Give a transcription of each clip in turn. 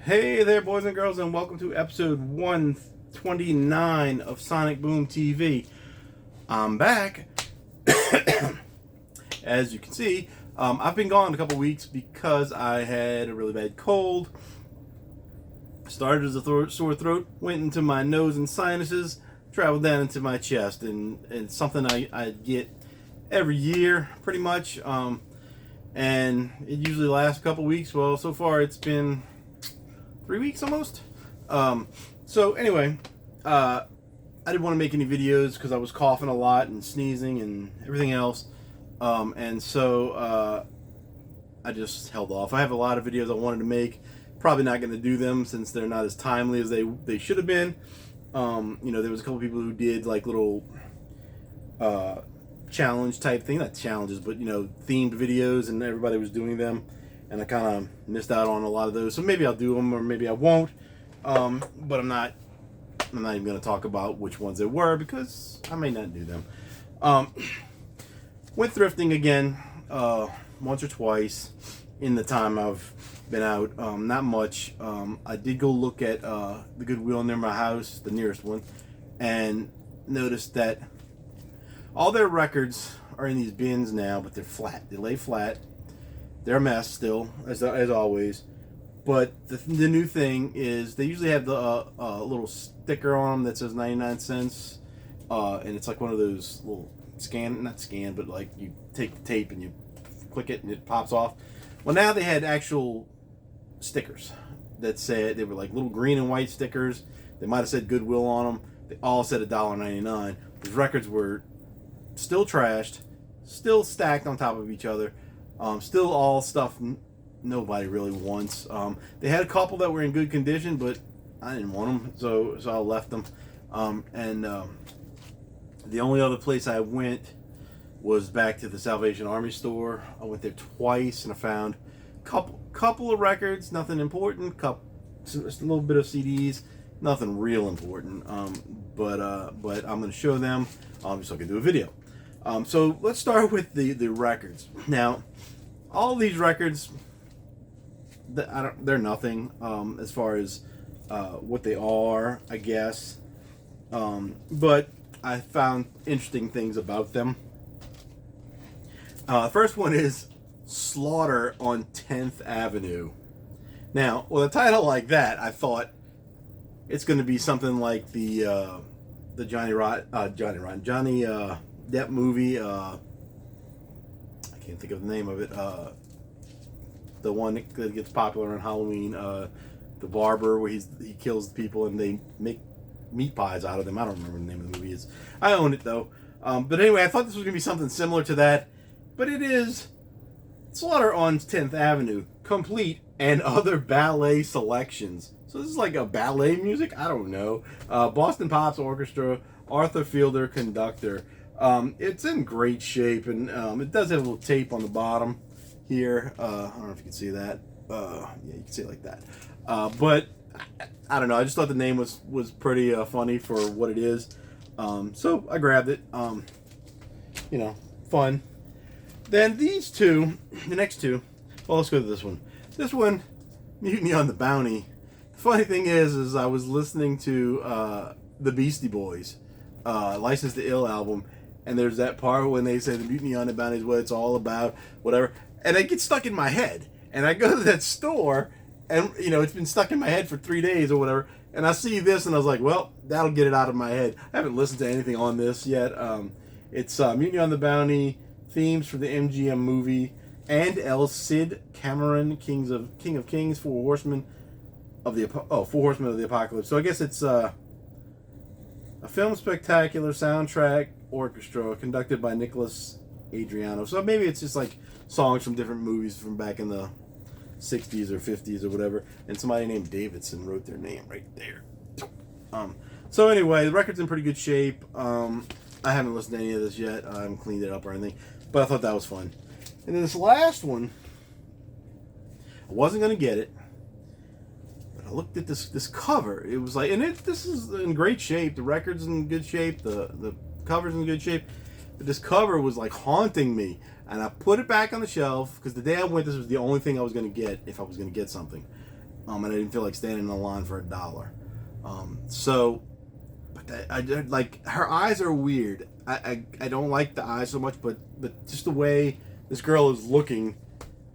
Hey there, boys and girls, and welcome to episode 129 of Sonic Boom TV. I'm back. As you can see, I've been gone a couple weeks because I had a really bad cold. Started as a sore throat, went into my nose and sinuses, traveled down into my chest, and it's something I get every year, pretty much. And it usually lasts a couple weeks. Well, so far it's been 3 weeks almost. So anyway, I didn't want to make any videos because I was coughing a lot and sneezing and everything else. And so I just held off. I have a lot of videos I wanted to make. Probably not going to do them since they're not as timely as they should have been. You know, there was a couple people who did like little challenge type thing, not challenges, but you know, themed videos, and everybody was doing them. And I kind of missed out on a lot of those, so maybe I'll do them or maybe I won't. But I'm not even going to talk about which ones they were because I may not do them. Went thrifting again once or twice in the time I've been out. Not much. I did go look at the Goodwill near my house, the nearest one, and noticed that all their records are in these bins now, but they're flat. They lay flat. They're a mess still, as always. But the new thing is they usually have the little sticker on them that says 99 cents. And it's like one of those little not scan, but like you take the tape and you click it and it pops off. Well, now they had actual stickers that said, they were like little green and white stickers. They might have said Goodwill on them. They all said $1.99. These records were still trashed, still stacked on top of each other. Still all stuff nobody really wants. They had a couple that were in good condition, but I didn't want them, so I left them. The only other place I went was back to the Salvation Army store. I went there twice, and I found a couple of records, nothing important. Just a little bit of CDs, nothing real important. But I'm going to show them. So I can do a video. So let's start with the records. Now, all these records, they're nothing as far as what they are, I guess. But I found interesting things about them. First one is Slaughter on 10th Avenue. Now, with a title like that, I thought it's going to be something like the Johnny Depp movie. I can't think of the name of it. The one that gets popular on Halloween. The barber, where he kills people and they make meat pies out of them. I don't remember what the name of the movie is. I own it though. But anyway, I thought this was going to be something similar to that. But it is Slaughter on 10th Avenue, complete and other ballet selections. So this is like a ballet music? I don't know. Boston Pops Orchestra, Arthur Fielder, conductor. It's in great shape, and it does have a little tape on the bottom here. I don't know if you can see that. Yeah, you can see it like that. But I don't know. I just thought the name was pretty funny for what it is. So I grabbed it. You know, fun. Then these two, the next two. Well, let's go to this one. This one, Mutiny on the Bounty. The funny thing is I was listening to the Beastie Boys, License to Ill album. And there's that part when they say the Mutiny on the Bounty is what it's all about, whatever. And it gets stuck in my head. And I go to that store, and, you know, it's been stuck in my head for 3 days or whatever. And I see this, and I was like, well, that'll get it out of my head. I haven't listened to anything on this yet. It's Mutiny on the Bounty, themes for the MGM movie, and El Cid Cameron, King of Kings, Four Horsemen of the Apocalypse. So I guess it's a film spectacular soundtrack orchestra conducted by Nicholas Adriano. So maybe it's just like songs from different movies from back in the 60s or 50s or whatever, and somebody named Davidson wrote their name right there. So anyway, the record's in pretty good shape. I haven't listened to any of this yet. I haven't cleaned it up or anything, but I thought that was fun. And then this last one, I wasn't going to get it, but I looked at this cover. It was like, and this is in great shape. The record's in good shape. The cover's in good shape. But this cover was like haunting me. And I put it back on the shelf because the day I went, this was the only thing I was going to get if I was going to get something. and I didn't feel like standing in the line for $1. So, but I like, her eyes are weird. I don't like the eyes so much, but just the way this girl is looking,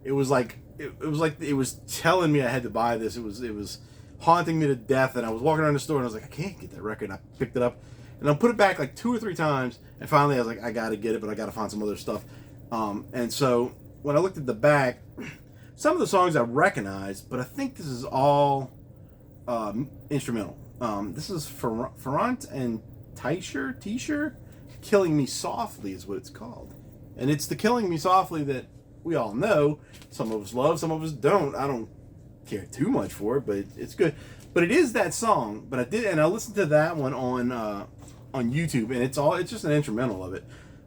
it was like it was telling me I had to buy this. It was haunting me to death, and I was walking around the store and I was like, I can't get that record. And I picked it up and I put it back like 2 or 3 times, and finally I was like, I gotta get it, but I gotta find some other stuff. And so when I looked at the back, some of the songs I recognized, but I think this is all instrumental. This is Rant and T-shirt, Killing Me Softly is what it's called. And it's the Killing Me Softly that we all know. Some of us love, some of us don't. I don't care too much for it, but it's good. But it is that song. But I listened to that one on YouTube, and it's just an instrumental of it.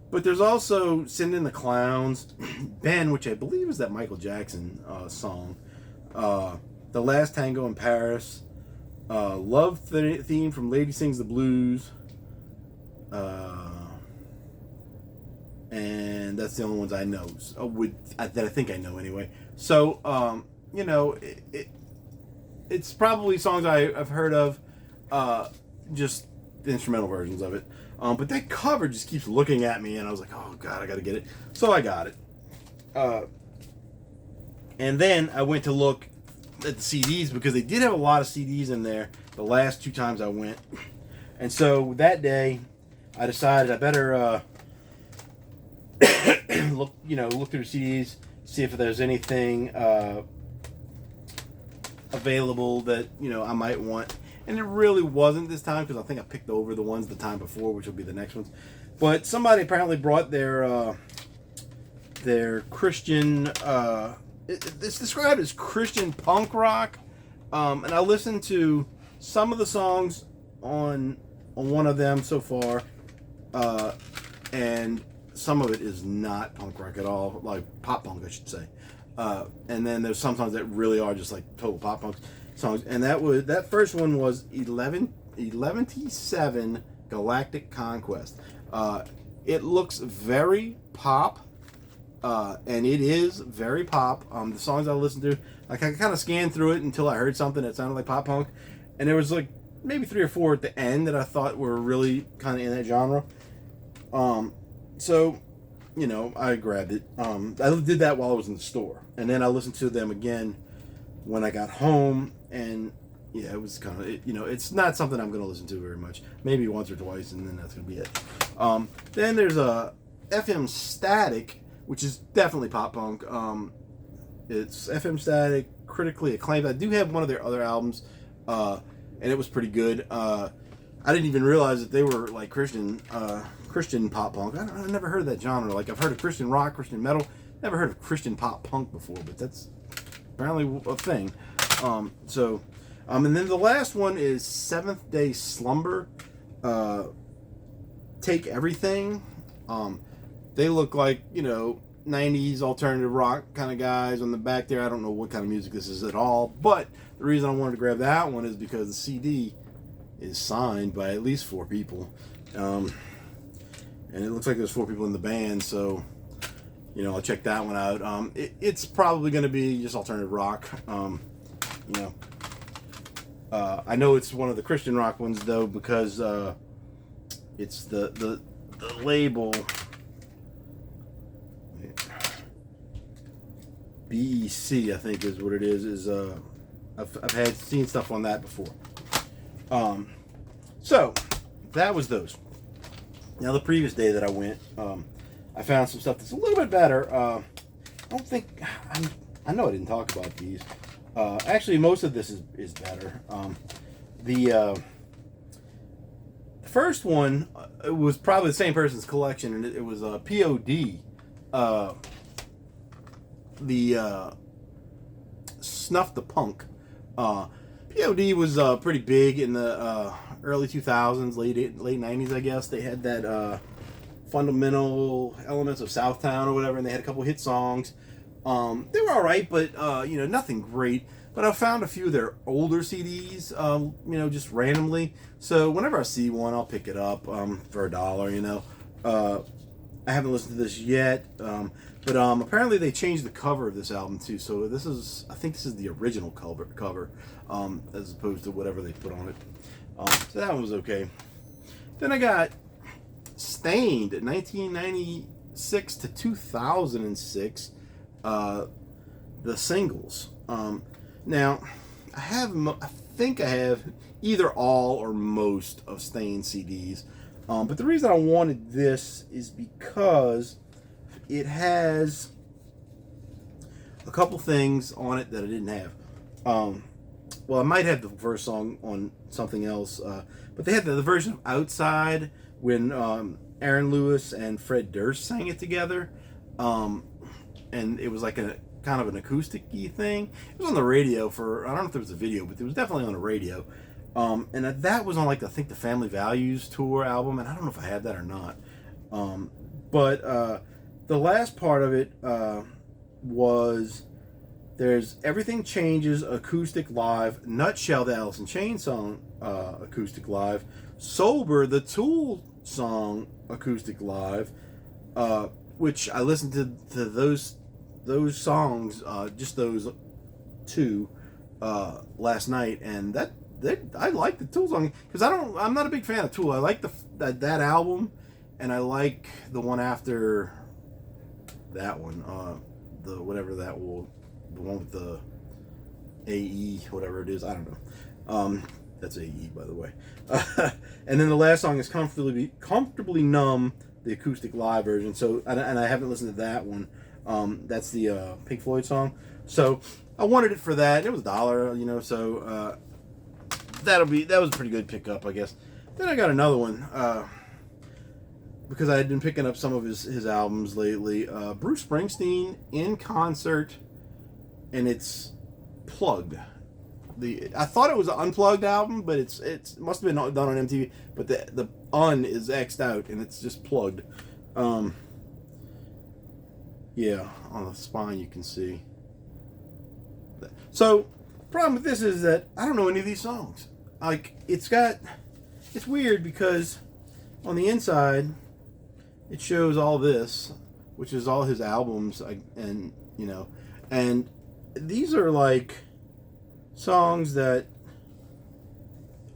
But there's also Send in the Clowns, Ben, which I believe is that Michael Jackson song, The Last Tango in Paris, Love Theme from Lady Sings the Blues, and that's the only ones I know, that I think I know anyway. So, it's probably songs I've heard of, just the instrumental versions of it. But that cover just keeps looking at me, and I was like, oh God, I gotta get it. So I got it. And then I went to look at the CDs, because they did have a lot of CDs in there the last 2 times I went. And so that day, I decided I better look through the CDs, see if there's anything available that I might want. And it really wasn't this time, because I think I picked over the ones the time before, which will be the next ones. But somebody apparently brought their Christian. It's described as Christian punk rock, and I listened to some of the songs on one of them so far, and some of it is not punk rock at all, like pop punk, I should say. And then there's some songs that really are just like total pop punk songs, and that first one was 11-7 Galactic Conquest. It looks very pop, and it is very pop. The songs I listened to, like, I kind of scanned through it until I heard something that sounded like pop punk, and there was like maybe 3 or 4 at the end that I thought were really kind of in that genre. So I grabbed it. I did that while I was in the store, and then I listened to them again when I got home, and yeah, it was kind of, it's not something I'm going to listen to very much. Maybe once or twice, and then that's going to be it. Then there's a FM Static, which is definitely pop punk. It's FM Static, critically acclaimed. I do have one of their other albums, and it was pretty good. I didn't even realize that they were like Christian pop punk. I never heard of that genre. Like, I've heard of Christian rock, Christian metal. Never heard of Christian pop punk before, but that's apparently a thing. And then the last one is Seventh Day Slumber. Take Everything. They look like 90s alternative rock kind of guys on the back there. I don't know what kind of music this is at all, but the reason I wanted to grab that one is because the CD is signed by at least 4 people, and it looks like there's 4 people in the band, so I'll check that one out. It's probably going to be just alternative rock. I know it's one of the Christian rock ones though, because it's the label BEC, I think is what it is. I've seen stuff on that before. So that was those. Now the previous day that I went, I found some stuff that's a little bit better. I know I didn't talk about these. Actually, most of this is better. The first one it was probably the same person's collection, and it was POD. The Snuff the Punk. POD was pretty big in the early 2000s, late 90s, I guess. They had that Fundamental Elements of Southtown or whatever, and they had a couple hit songs. They were alright, but nothing great. But I found a few of their older CDs, just randomly. So whenever I see one, I'll pick it up for $1. I haven't listened to this yet, but apparently they changed the cover of this album too. So I think this is the original cover, as opposed to whatever they put on it. So that one was okay. Then I got Stained, 1996 to 2006, the singles. Now, I think I have either all or most of Stained CDs. But the reason I wanted this is because it has a couple things on it that I didn't have. Well, I might have the first song on something else, but they had the version of Outside when Aaron Lewis and Fred Durst sang it together, and it was like a kind of an acoustic-y thing. It was on the radio for, I don't know if there was a video, but it was definitely on the radio. And that was on like I think the Family Values tour album, and I don't know if I had that or not. But the last part of it was there's Everything Changes acoustic live, Nutshell the Alice in Chains song acoustic live, Sober the Tool song acoustic live, which I listened to those songs, just those two last night, and I like the Tool song because I'm not a big fan of Tool. I like that album, and I like the one after that one, the one with the AE, whatever it is. I don't know. That's AE, by the way. And then the last song is Comfortably Numb, the acoustic live version. So, and I haven't listened to that one. That's the Pink Floyd song. So I wanted it for that. It was $1, so. That was a pretty good pickup, I guess. Then I got another one because I had been picking up some of his albums lately. Bruce Springsteen in concert, and it's plugged. I thought it was an unplugged album, but it must have been done on MTV. But the un is X'd out, and it's just plugged. Yeah, on the spine you can see. So, problem with this is that I don't know any of these songs. Like, it's weird because on the inside it shows all this, which is all his albums, and these are like songs that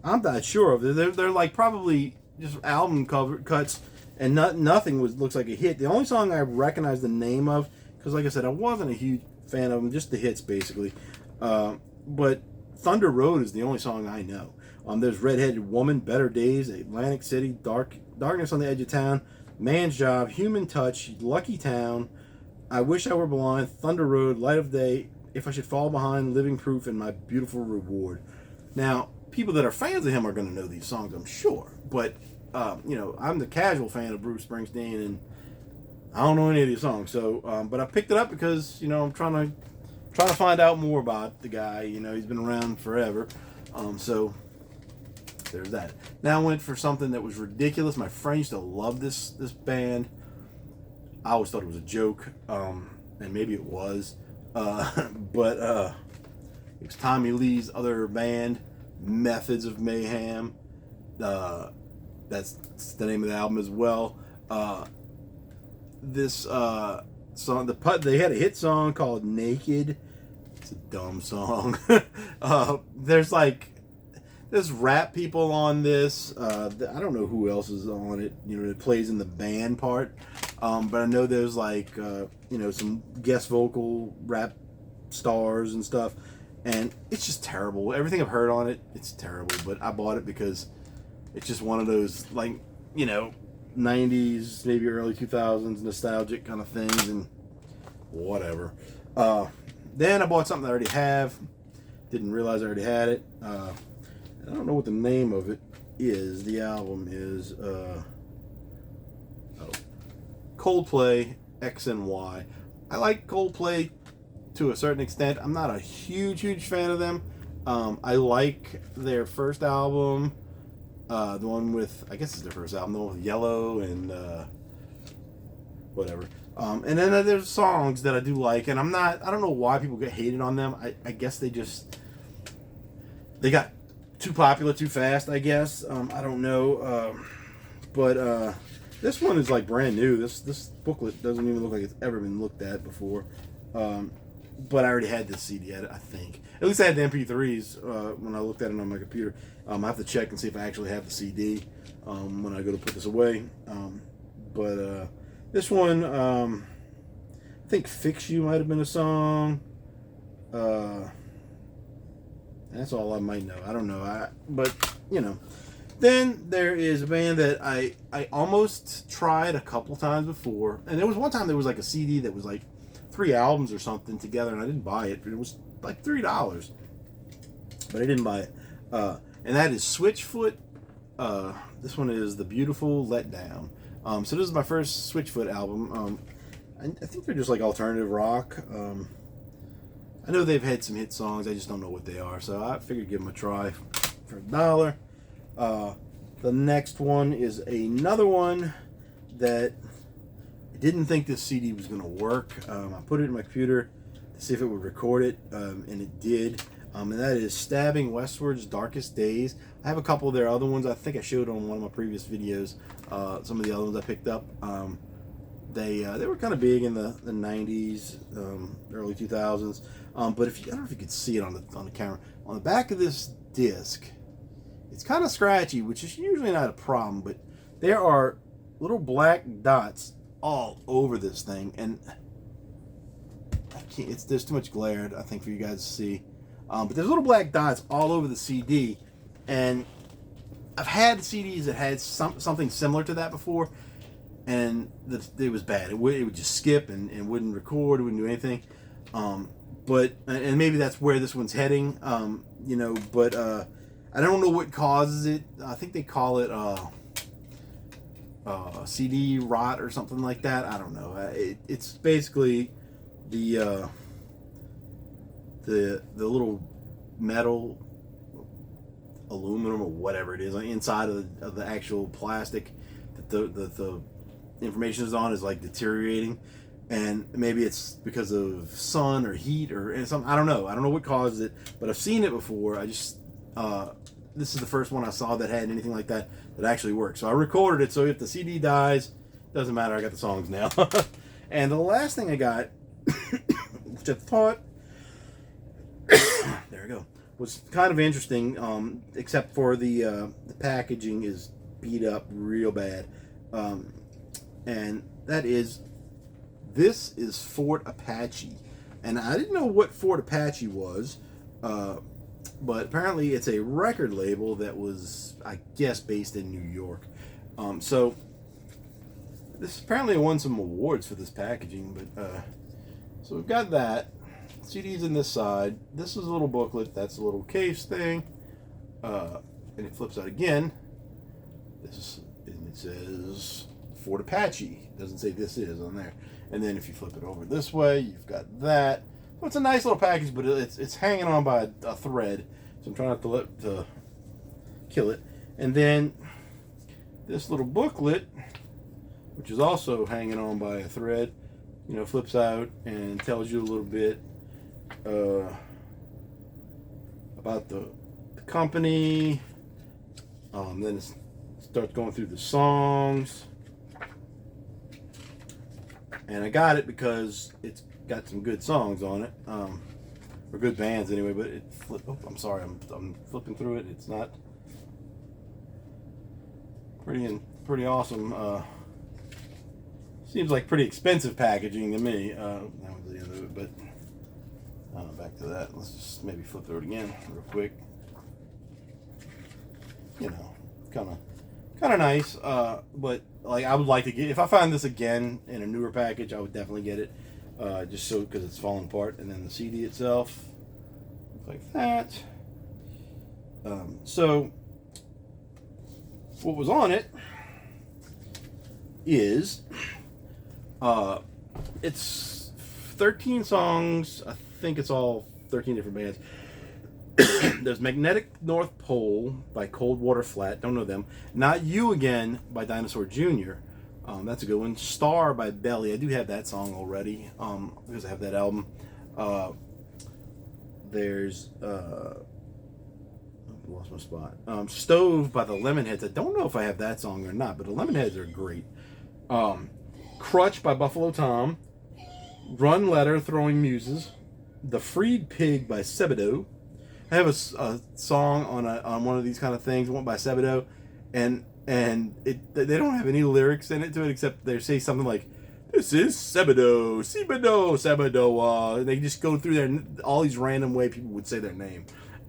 I'm not sure of. They're like probably just album cover cuts, and nothing looks like a hit. The only song I recognize the name of, because like I said, I wasn't a huge fan of them, just the hits basically. But Thunder Road is the only song I know. There's Redheaded Woman, Better Days, Atlantic City, Darkness on the Edge of Town, Man's Job, Human Touch, Lucky Town, I Wish I Were Blind, Thunder Road, Light of Day, If I Should Fall Behind, Living Proof, and My Beautiful Reward. Now, people that are fans of him are going to know these songs, I'm sure. But, I'm the casual fan of Bruce Springsteen, and I don't know any of these songs. So, but I picked it up because, I'm trying to find out more about the guy. He's been around forever. So there's that. Now I went for something that was ridiculous. My friend used to love this band. I always thought it was a joke, and maybe it was. But it was Tommy Lee's other band, Methods of Mayhem. That's the name of the album as well. This song, they had a hit song called Naked. It's a dumb song. There's rap people on this. I don't know who else is on it. It plays in the band part. But I know there's some guest vocal rap stars and stuff. And it's just terrible. Everything I've heard on it, it's terrible. But I bought it because it's just one of those 90s, maybe early 2000s nostalgic kind of things, and whatever. Then I bought something I already have. Didn't realize I already had it. I don't know what the name of it is. The album is Coldplay X and Y. I like Coldplay to a certain extent. I'm not a huge fan of them. I like their first album, the one with, I guess it's their first album, the one with Yellow and whatever. And then there's songs that I do like, and I don't know why people get hated on them. I guess they got too popular too fast, I guess. I don't know. But This one is like brand new. This booklet doesn't even look like it's ever been looked at before. But I already had this CD, I think. At least I had the MP3s when I looked at it on my computer. I have to check and see if I actually have the CD when I go to put this away. But this one, I think "Fix You" might have been a song. That's all I might know. I don't know. But you know. Then there is a band that I almost tried a couple times before, and there was one time there was like a CD that was like 3 albums or something together, and I didn't buy it, but it was like $3, but I didn't buy it. And that is Switchfoot. This one is "The Beautiful Letdown." So this is my first Switchfoot album. I think they're just like alternative rock. I know they've had some hit songs. I just don't know what they are, so I figured give them a try for $1. The next one is another one that I didn't think this CD was going to work. I put it in my computer to see if it would record it, and it did. And that is Stabbing Westward's Darkest Days. I have a couple of their other ones. I think I showed on one of my previous videos some of the other ones I picked up. They were kind of big in the 90s, early 2000s. But I don't know if you could see it on the camera. On the back of this disc, it's kind of scratchy, which is usually not a problem, but there are little black dots all over this thing, and I can't, there's too much glare, I think, for you guys to see. But there's little black dots all over the CD, and I've had CDs that had something similar to that before, and it was bad. It would just skip and wouldn't record, wouldn't do anything. But maybe that's where this one's heading, but I don't know what causes it. I think they call it CD rot or something like that. I don't know. It's basically the little metal, aluminum or whatever it is inside of the actual plastic that the information is on is like deteriorating, and maybe it's because of sun or heat or something. I don't know. I don't know what causes it, but I've seen it before. This is the first one I saw that had anything like that actually worked. So I recorded it, so if the CD dies, doesn't matter, I got the songs now. And the last thing I got, which I thought, there we go, was kind of interesting, except for the packaging is beat up real bad. And this is Fort Apache. And I didn't know what Fort Apache was, but apparently it's a record label that was, I guess, based in New York. So this apparently won some awards for this packaging. But so we've got that. CD's in this side. This is a little booklet. That's a little case thing. And it flips out again. And it says Fort Apache. It doesn't say "this is" on there. And then if you flip it over this way, you've got that. So it's a nice little package, but it's hanging on by a thread. So I'm trying not to kill it. And then this little booklet, which is also hanging on by a thread, flips out and tells you a little bit about the company. Then it starts going through the songs. And I got it because it's got some good songs on it, or good bands anyway. But I'm sorry, I'm flipping through it. It's not pretty awesome. Seems like pretty expensive packaging to me. That was the end of it. But back to that. Let's just maybe flip through it again real quick. Kind of nice. But like, I would like to get, if I find this again in a newer package, I would definitely get it. Just so, because it's falling apart. And then the CD itself looks like that. So what was on it is it's 13 songs. I think it's all 13 different bands. There's Magnetic North Pole by Coldwater Flat. Don't know them. Not You Again by Dinosaur Jr. That's a good one. Star by Belly. I do have that song already because I have that album. There's I lost my spot. Stove by the Lemonheads. I don't know if I have that song or not, but the Lemonheads are great. Crutch by Buffalo Tom. Run Letter, Throwing Muses. The Freed Pig by Sebadoh. I have a song on one of these kind of things, one by Sebadoh, and they don't have any lyrics in it to it except they say something like, "This is Sebadoh, Sebadoh." They just go through there, all these random way people would say their name,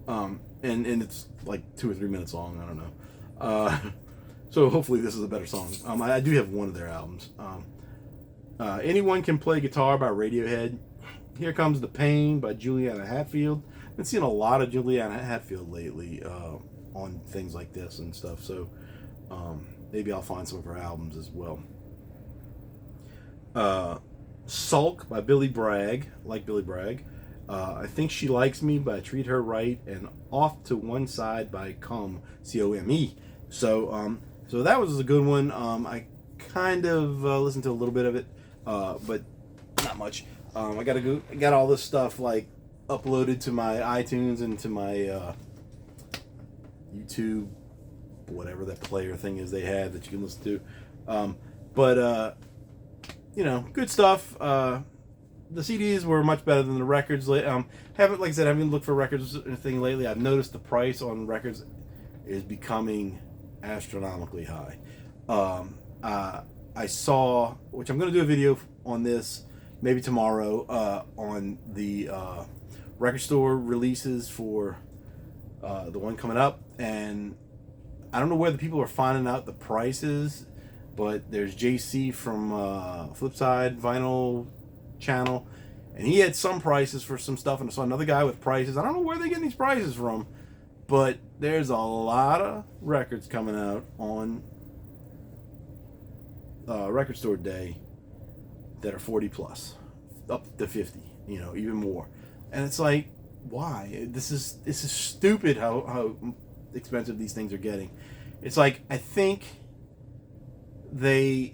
and it's like 2 or 3 minutes long. I don't know. So hopefully this is a better song. I do have one of their albums. Anyone Can Play Guitar by Radiohead. Here Comes the Pain by Juliana Hatfield. I've been seeing a lot of Juliana Hatfield lately on things like this and stuff. So maybe I'll find some of her albums as well. Sulk by Billy Bragg. Like Billy Bragg. I Think She Likes Me by Treat Her Right. And Off to One Side by Come, C-O-M-E. So that was a good one. I kind of listened to a little bit of it, but not much. I got all this stuff like uploaded to my iTunes and to my YouTube, whatever that player thing is they have that you can listen to. But good stuff. The CDs were much better than the records. Haven't, like I said, I haven't looked for records or anything lately. I've noticed the price on records is becoming astronomically high. I saw, which I'm going to do a video on this maybe tomorrow, on the record store releases for the one coming up, and I don't know where the people are finding out the prices, but there's JC from Flipside Vinyl Channel, and he had some prices for some stuff, and I saw another guy with prices. I don't know where they're getting these prices from, but there's a lot of records coming out on record store day that are 40 plus, up to 50, even more. And it's like, why? This is stupid how expensive these things are getting. It's like, I think they're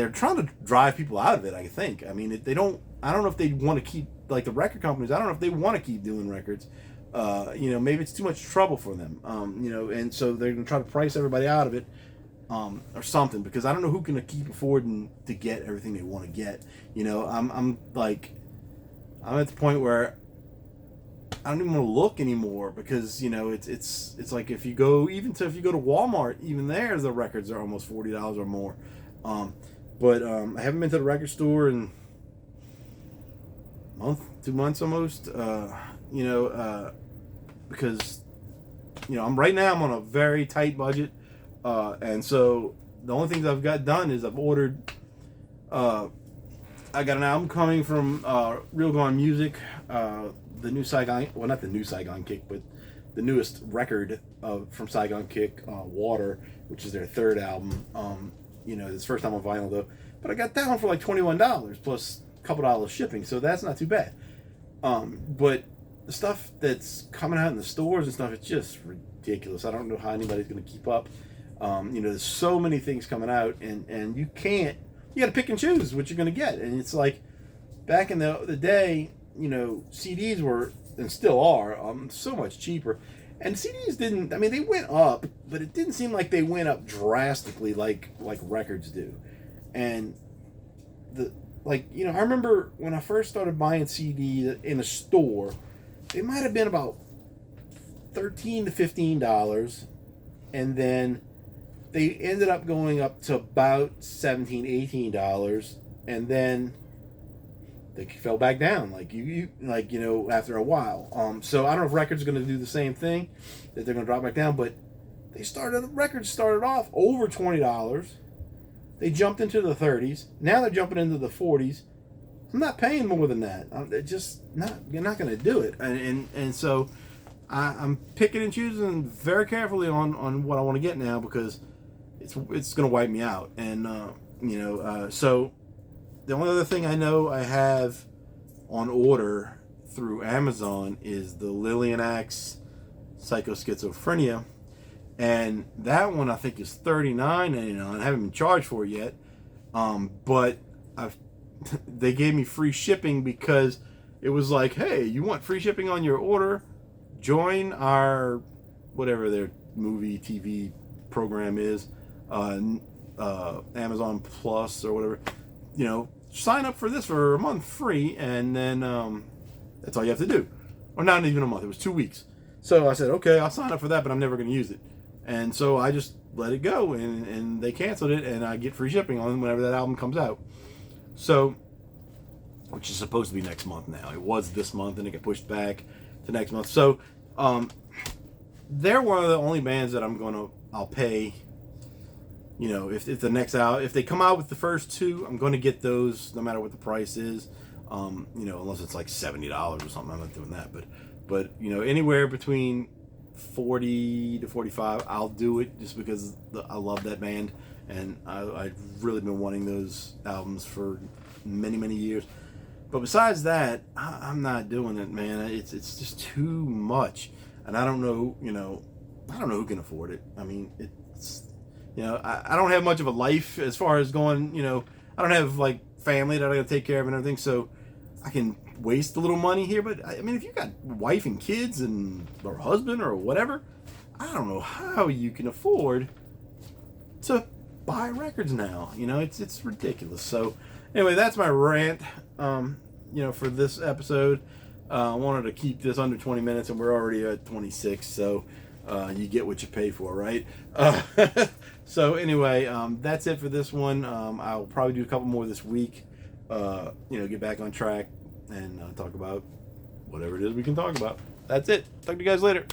trying to drive people out of it, I think. I mean, I don't know if they want to keep, like the record companies, I don't know if they want to keep doing records. Maybe it's too much trouble for them. And so they're going to try to price everybody out of it. Or something, because I don't know who can keep affording to get everything they want to get. I'm at the point where I don't even want to look anymore, because it's like if you go to Walmart, even there the records are almost $40 or more. But I haven't been to the record store in a month, 2 months almost. Because I'm on a very tight budget. And so the only things I've got done is I've ordered, I got an album coming from Real Gone Music, the new Saigon, well, not the new Saigon Kick, but the newest record from Saigon Kick, Water, which is their third album. It's first time on vinyl though, but I got that one for like $21 plus a couple dollars shipping, so that's not too bad. But the stuff that's coming out in the stores and stuff, it's just ridiculous. I don't know how anybody's going to keep up. There's so many things coming out, and you got to pick and choose what you're going to get. And it's like back in the day, CDs were, and still are, so much cheaper. And CDs they went up, but it didn't seem like they went up drastically like records do. And I remember when I first started buying CDs in a store, they might have been about $13 to $15, and then they ended up going up to about $17, $18, and then they fell back down after a while. So I don't know if records are going to do the same thing, that they're going to drop back down, but records started off over $20. They jumped into the 30s. Now they're jumping into the 40s. I'm not paying more than that. You're not going to do it. And so I'm picking and choosing very carefully on what I want to get now, because it's going to wipe me out. And so the only other thing I know I have on order through Amazon is the Lillian Axe Psychoschizophrenia, and that one I think is $39.99. I haven't been charged for it yet, but they gave me free shipping, because it was like, hey, you want free shipping on your order? join our whatever their movie TV program is, Amazon Plus or whatever. Sign up for this for a month free, and then that's all you have to do. Or not even a month. It was 2 weeks. So I said, okay, I'll sign up for that, but I'm never going to use it. And so I just let it go, and they canceled it, and I get free shipping on whenever that album comes out. So, which is supposed to be next month now. It was this month, and it got pushed back to next month. So, they're one of the only bands that I'll pay. If if they come out with the first two, I'm going to get those no matter what the price is. Unless it's like $70 or something, I'm not doing that. But anywhere between 40 to 45, I'll do it just because I love that band, and I've really been wanting those albums for many, many years. But besides that, I'm not doing it, man. It's just too much, and I don't know. I don't know who can afford it. I mean, it's I don't have much of a life as far as going. I don't have like family that I got to take care of and everything, so I can waste a little money here. But I mean, if you got wife and kids or husband or whatever, I don't know how you can afford to buy records now. It's ridiculous. So anyway, that's my rant. For this episode, I wanted to keep this under 20 minutes, and we're already at 26. So you get what you pay for, right? So anyway, that's it for this one. I'll probably do a couple more this week. Get back on track and talk about whatever it is we can talk about. That's it. Talk to you guys later.